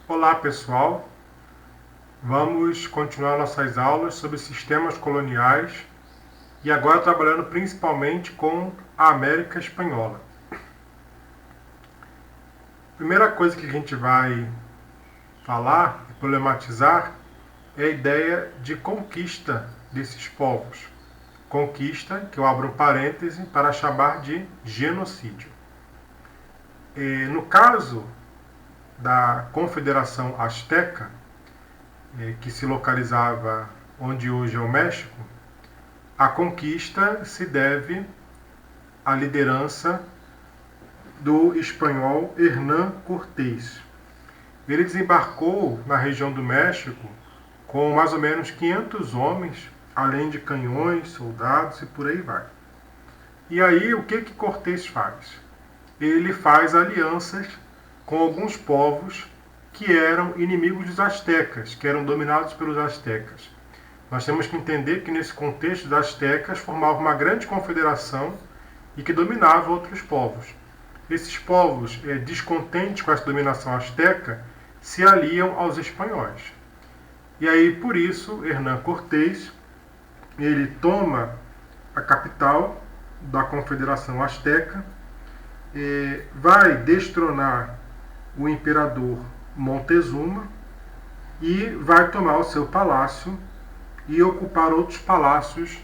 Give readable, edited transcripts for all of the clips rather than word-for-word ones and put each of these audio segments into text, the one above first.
Olá pessoal, vamos continuar nossas aulas sobre sistemas coloniais e agora trabalhando principalmente com a América Espanhola. A primeira coisa que a gente vai falar e problematizar é a ideia de conquista desses povos. Conquista, que eu abro um parêntese para chamar de genocídio. No caso da Confederação Azteca, que se localizava onde hoje é o México, a conquista se deve à liderança do espanhol Hernán Cortés. Ele desembarcou na região do México com mais ou menos 500 homens, além de canhões, soldados e por aí vai. E aí o que Cortés faz? Ele faz alianças com alguns povos que eram inimigos dos astecas, que eram dominados pelos astecas. Nós temos que entender que nesse contexto, os astecas formavam uma grande confederação e que dominava outros povos. Esses povos, descontentes com essa dominação asteca, se aliam aos espanhóis. E aí, por isso, Hernán Cortés, ele toma a capital da Confederação Azteca, vai destronar o imperador Montezuma e vai tomar o seu palácio e ocupar outros palácios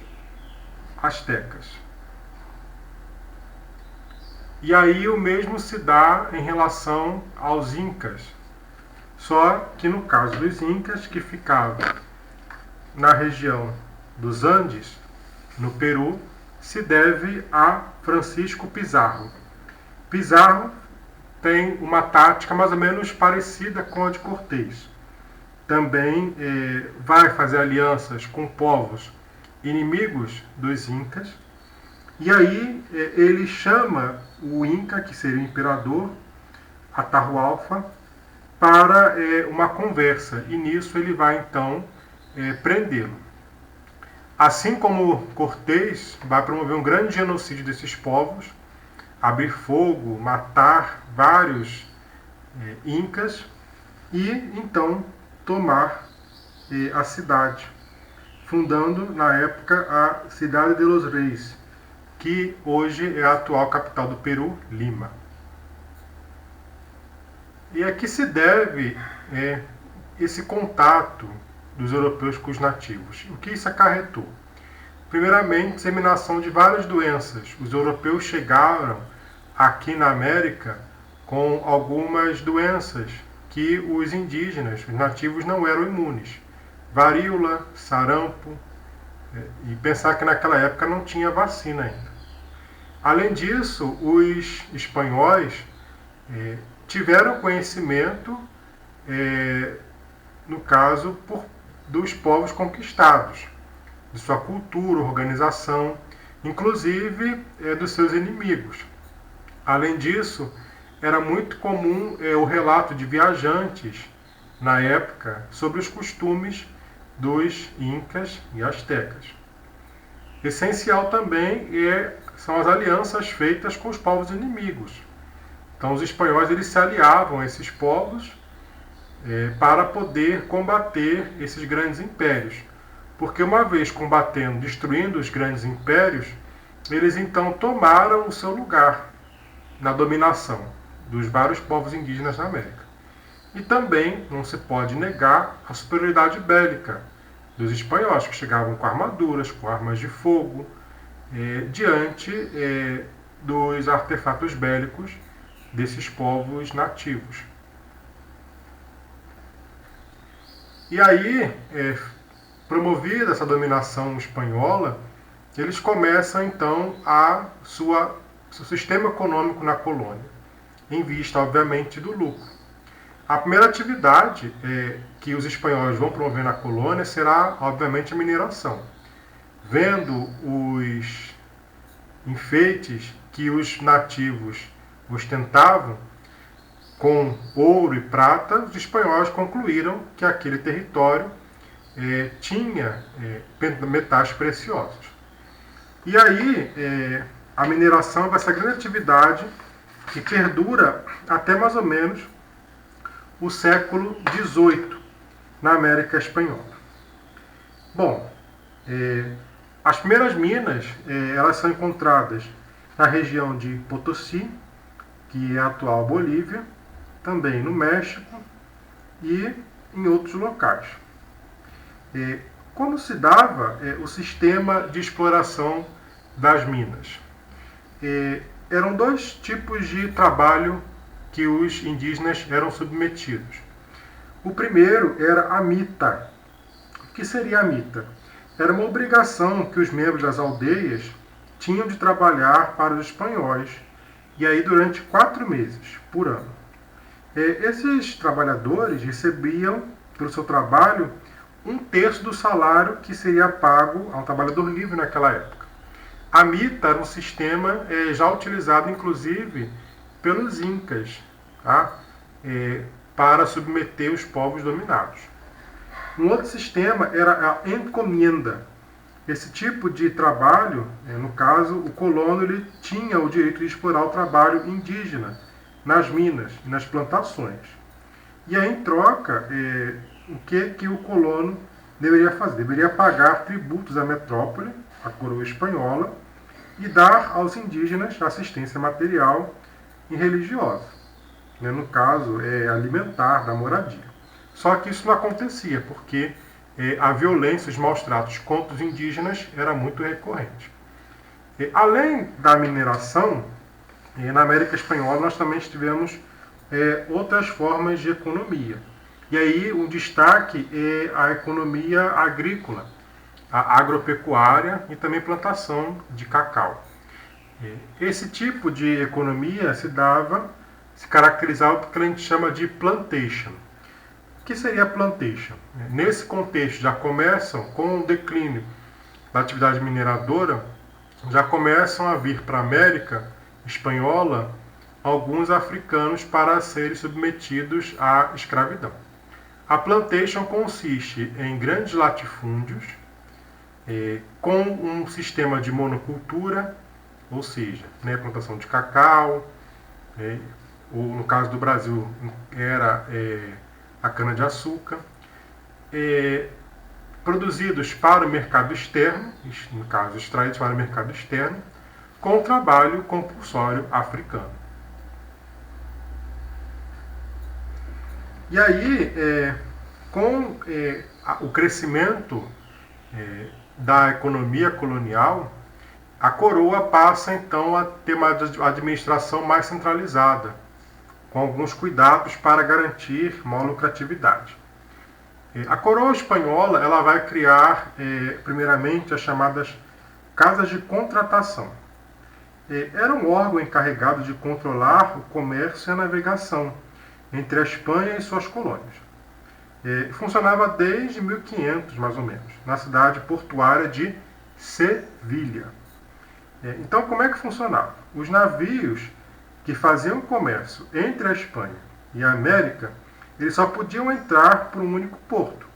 astecas. E aí o mesmo se dá em relação aos incas, só que no caso dos incas, que ficavam na região dos Andes, no Peru, se deve a Francisco Pizarro. Pizarro tem uma tática mais ou menos parecida com a de Cortés. Também vai fazer alianças com povos inimigos dos incas. E aí ele chama o inca, que seria o imperador, Atahualpa, para uma conversa. E nisso ele vai então prendê-lo. Assim como Cortés vai promover um grande genocídio desses povos, abrir fogo, matar vários incas e então tomar a cidade, fundando na época a Cidade de los Reis, que hoje é a atual capital do Peru, Lima. E a que se deve esse contato dos europeus com os nativos? O que isso acarretou? Primeiramente, disseminação de várias doenças. Os europeus chegaram aqui na América com algumas doenças que os indígenas, os nativos, não eram imunes. Varíola, sarampo, e pensar que naquela época não tinha vacina ainda. Além disso, os espanhóis tiveram conhecimento, no caso, dos povos conquistados, de sua cultura, organização, inclusive dos seus inimigos. Além disso, era muito comum o relato de viajantes na época sobre os costumes dos incas e astecas. Essencial também são as alianças feitas com os povos inimigos. Então os espanhóis eles se aliavam a esses povos para poder combater esses grandes impérios. Porque uma vez combatendo, destruindo os grandes impérios, eles então tomaram o seu lugar na dominação dos vários povos indígenas na América. E também não se pode negar a superioridade bélica dos espanhóis, que chegavam com armaduras, com armas de fogo, diante dos artefatos bélicos desses povos nativos. E aí, promovida essa dominação espanhola, eles começam então seu sistema econômico na colônia, em vista, obviamente, do lucro. A primeira atividade que os espanhóis vão promover na colônia será, obviamente, a mineração. Vendo os enfeites que os nativos ostentavam com ouro e prata, os espanhóis concluíram que aquele território tinha metais preciosos. E aí a mineração vai ser a grande atividade que perdura até mais ou menos o século XVIII, na América Espanhola. Bom, as primeiras minas elas são encontradas na região de Potosí, que é a atual Bolívia, também no México e em outros locais. Como se dava o sistema de exploração das minas? Eram dois tipos de trabalho que os indígenas eram submetidos. O primeiro era a mita. O que seria a mita? Era uma obrigação que os membros das aldeias tinham de trabalhar para os espanhóis, e aí durante 4 meses por ano. Esses trabalhadores recebiam, pelo seu trabalho, 1/3 do salário que seria pago a um trabalhador livre naquela época. A mita era um sistema já utilizado, inclusive, pelos incas, tá? Para submeter os povos dominados. Um outro sistema era a encomienda. Esse tipo de trabalho, no caso, o colono ele tinha o direito de explorar o trabalho indígena nas minas e nas plantações. E aí, em troca, o que o colono deveria fazer? Deveria pagar tributos à metrópole, à coroa espanhola, e dar aos indígenas assistência material e religiosa. No caso, alimentar, da moradia. Só que isso não acontecia, porque a violência, os maus tratos contra os indígenas era muito recorrente. Além da mineração, na América Espanhola nós também tivemos outras formas de economia. E aí um destaque é a economia agrícola, a agropecuária e também plantação de cacau. Esse tipo de economia se caracterizava pelo que a gente chama de plantation. O que seria plantation? Nesse contexto já começam, com o declínio da atividade mineradora, já começam a vir para a América Espanhola alguns africanos para serem submetidos à escravidão. A plantation consiste em grandes latifúndios com um sistema de monocultura, ou seja, plantação de cacau, ou no caso do Brasil era a cana-de-açúcar, produzidos para o mercado externo, no caso extraídos para o mercado externo, com o trabalho compulsório africano. E aí, com o crescimento da economia colonial, a coroa passa então a ter uma administração mais centralizada, com alguns cuidados para garantir maior lucratividade. A coroa espanhola ela vai criar, primeiramente, as chamadas casas de contratação. Era um órgão encarregado de controlar o comércio e a navegação entre a Espanha e suas colônias. Funcionava desde 1500, mais ou menos, na cidade portuária de Sevilha. Então, como é que funcionava? Os navios que faziam comércio entre a Espanha e a América, eles só podiam entrar por um único porto,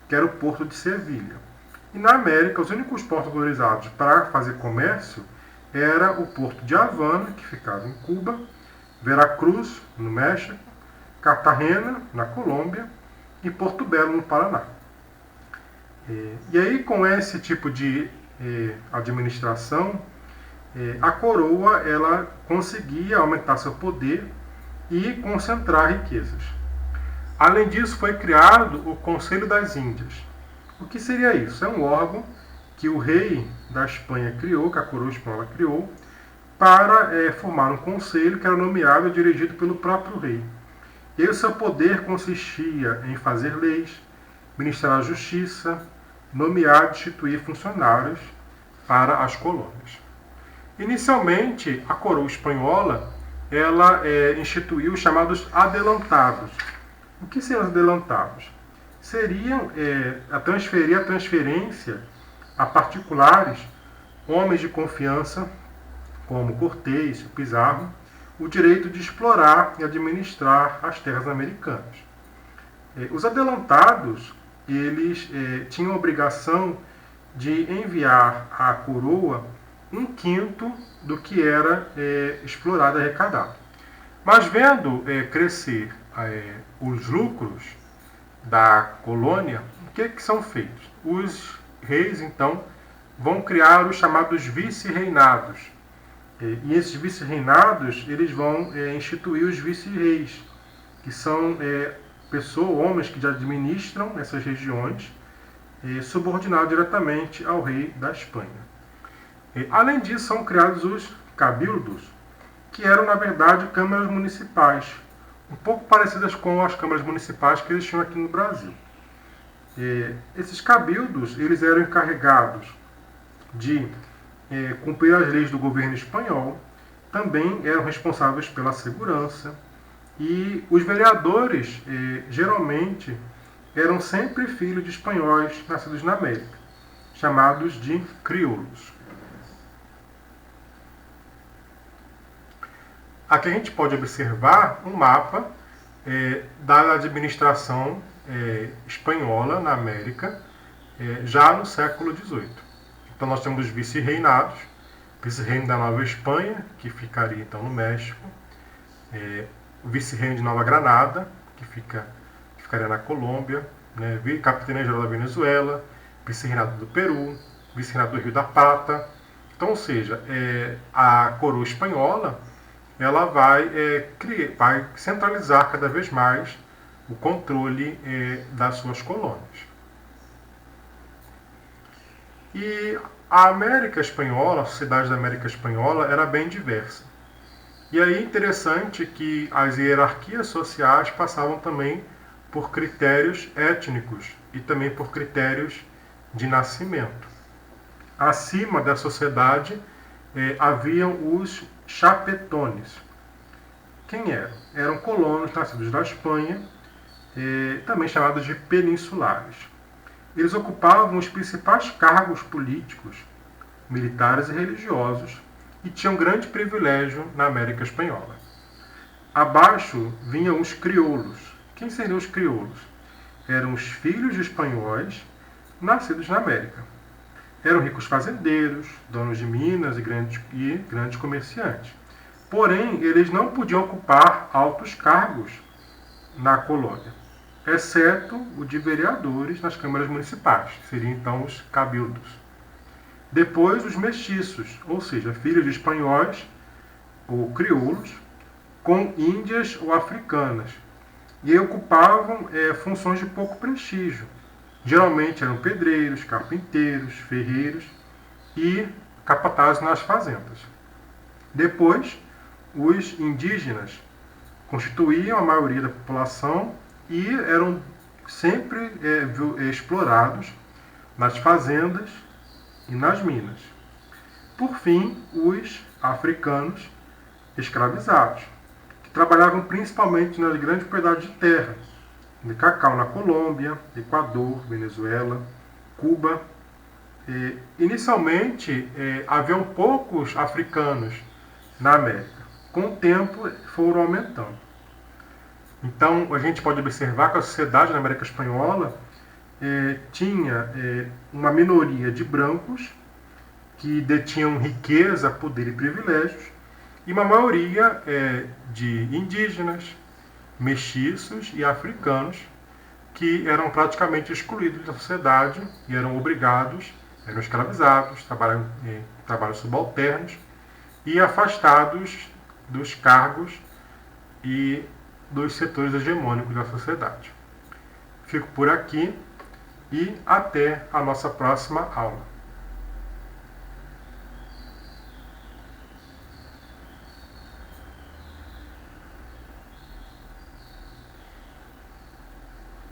que era o porto de Sevilha. E na América, os únicos portos autorizados para fazer comércio era o porto de Havana, que ficava em Cuba, Veracruz, no México, Cartagena, na Colômbia, e Porto Belo, no Paraná. E aí, com esse tipo de administração, a coroa ela conseguia aumentar seu poder e concentrar riquezas. Além disso, foi criado o Conselho das Índias. O que seria isso? É um órgão que o rei da Espanha criou, que a coroa espanhola criou, para formar um conselho que era nomeado e dirigido pelo próprio rei. E o seu poder consistia em fazer leis, ministrar a justiça, nomear e destituir funcionários para as colônias. Inicialmente, a coroa espanhola ela instituiu os chamados adelantados. O que seriam os adelantados? Seriam a transferência a particulares, homens de confiança, como Cortés, Pizarro, o direito de explorar e administrar as terras americanas. Os adelantados, eles tinham a obrigação de enviar à coroa 1/5 do que era explorado e arrecadado. Mas vendo crescer os lucros da colônia, o que são feitos? Os reis, então, vão criar os chamados vice-reinados. E esses vice-reinados, eles vão instituir os vice-reis, que são homens que já administram essas regiões, subordinados diretamente ao rei da Espanha. Além disso, são criados os cabildos, que eram, na verdade, câmaras municipais, um pouco parecidas com as câmaras municipais que eles tinham aqui no Brasil. Esses cabildos, eles eram encarregados de cumprir as leis do governo espanhol, também eram responsáveis pela segurança, e os vereadores, geralmente, eram sempre filhos de espanhóis nascidos na América, chamados de crioulos. Aqui a gente pode observar um mapa da administração espanhola na América, já no século XVIII. Então nós temos os vice-reinados, vice-reino da Nova Espanha, que ficaria então no México, o vice-reino de Nova Granada, que ficaria na Colômbia, capitania-geral da Venezuela, vice-reinado do Peru, vice-reinado do Rio da Plata. Então, ou seja, a coroa espanhola ela vai centralizar cada vez mais o controle das suas colônias. E a América Espanhola, a sociedade da América Espanhola, era bem diversa. E aí é interessante que as hierarquias sociais passavam também por critérios étnicos e também por critérios de nascimento. Acima da sociedade haviam os chapetones. Quem eram? Eram colonos nascidos da Espanha, também chamados de peninsulares. Eles ocupavam os principais cargos políticos, militares e religiosos e tinham grande privilégio na América Espanhola. Abaixo vinham os crioulos. Quem seriam os crioulos? Eram os filhos de espanhóis nascidos na América. Eram ricos fazendeiros, donos de minas e grandes comerciantes. Porém, eles não podiam ocupar altos cargos na colônia, exceto o de vereadores nas câmaras municipais, que seriam então os cabildos. Depois, os mestiços, ou seja, filhos de espanhóis ou crioulos, com índias ou africanas, e ocupavam funções de pouco prestígio. Geralmente eram pedreiros, carpinteiros, ferreiros e capatazes nas fazendas. Depois, os indígenas constituíam a maioria da população e eram sempre explorados nas fazendas e nas minas. Por fim, os africanos escravizados, que trabalhavam principalmente nas grandes propriedades de terra, de cacau na Colômbia, Equador, Venezuela, Cuba. Inicialmente, haviam poucos africanos na América. Com o tempo, foram aumentando. Então, a gente pode observar que a sociedade na América Espanhola tinha uma minoria de brancos que detinham riqueza, poder e privilégios, e uma maioria de indígenas, mestiços e africanos que eram praticamente excluídos da sociedade e eram obrigados, eram escravizados, trabalhos subalternos e afastados dos cargos e dos setores hegemônicos da sociedade. Fico por aqui e até a nossa próxima aula.